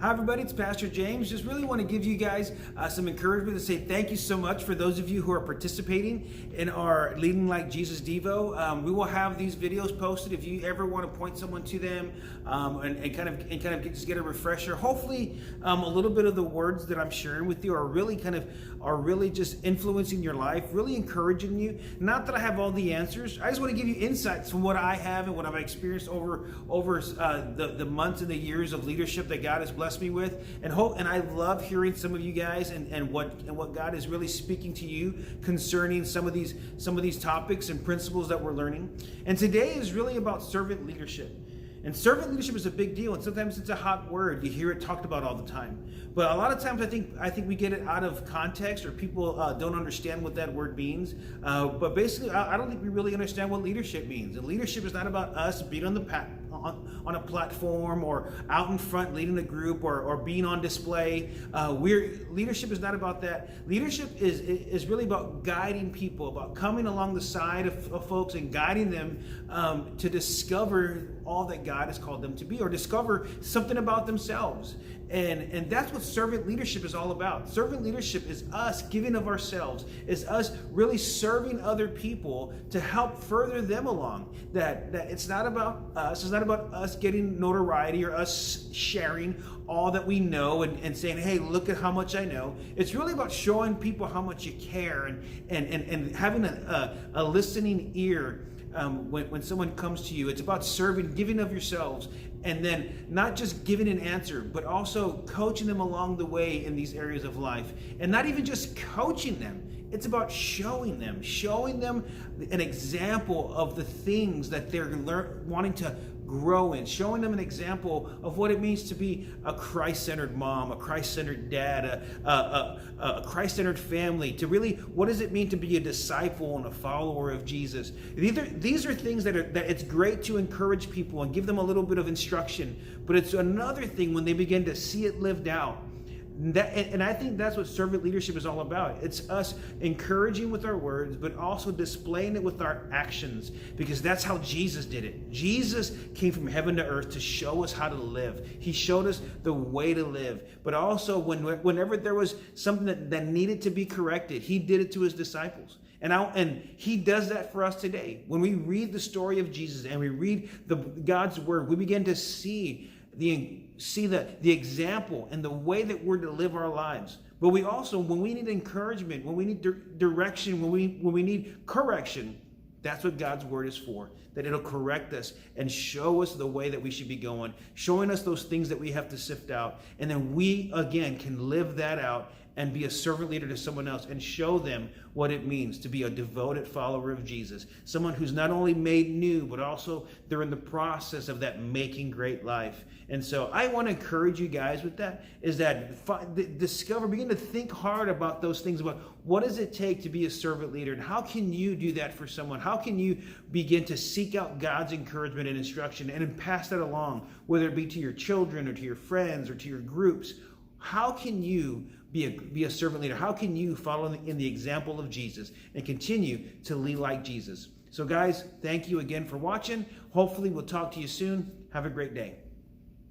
Hi everybody, it's Pastor James. Just really want to give you guys some encouragement to say thank you so much for those of you who are participating in our Leading Like Jesus Devo. We will have these videos posted if you ever want to point someone to them and kind of just get a refresher. Hopefully a little bit of the words that I'm sharing with you are really just influencing your life, really encouraging you. Not that I have all the answers. I just want to give you insights from what I have and what I've experienced over the months and the years of leadership that God has blessed me with, and I love hearing some of you guys and what God is really speaking to you concerning some of these topics and principles that we're learning. And today is really about servant leadership. And servant leadership is a big deal, and sometimes it's a hot word. You hear it talked about all the time. But a lot of times I think we get it out of context, or people don't understand what that word means. But basically, I don't think we really understand what leadership means. And leadership is not about us being on a platform or out in front leading a group or being on display. Leadership is not about that. Leadership is really about guiding people, about coming along the side of folks and guiding them to discover all that God has called them to be, or discover something about themselves. And that's what servant leadership is all about. Servant leadership is us giving of ourselves, is us really serving other people to help further them along. That it's not about us, it's not about us getting notoriety or us sharing all that we know and saying, hey, look at how much I know. It's really about showing people how much you care and having a listening ear when someone comes to you. It's about serving, giving of yourselves, and then not just giving an answer, but also coaching them along the way in these areas of life. And not even just coaching them, it's about showing them an example of the things that they're wanting to grow in, showing them an example of what it means to be a Christ-centered mom, a Christ-centered dad, a Christ-centered family, to really, what does it mean to be a disciple and a follower of Jesus? These are things that it's great to encourage people and give them a little bit of instruction, but it's another thing when they begin to see it lived out. And I think that's what servant leadership is all about. It's us encouraging with our words, but also displaying it with our actions, because that's how Jesus did it. Jesus came from heaven to earth to show us how to live. He showed us the way to live. But also, whenever there was something that needed to be corrected, he did it to his disciples. And he does that for us today. When we read the story of Jesus and we read God's word, we begin to see the example and the way that we're to live our lives. But we also, when we need encouragement, when we need direction, when we need correction, that's what God's word is for. That it'll correct us and show us the way that we should be going, showing us those things that we have to sift out. And then we, again, can live that out and be a servant leader to someone else and show them what it means to be a devoted follower of Jesus. Someone who's not only made new, but also they're in the process of that making great life. And so I want to encourage you guys with that, is that begin to think hard about those things, about what does it take to be a servant leader, and how can you do that for someone? How can you begin to seek out God's encouragement and instruction and then pass that along, whether it be to your children or to your friends or to your groups? How can you be a servant leader? How can you follow in the example of Jesus and continue to lead like Jesus? So guys, thank you again for watching. Hopefully we'll talk to you soon. Have a great day.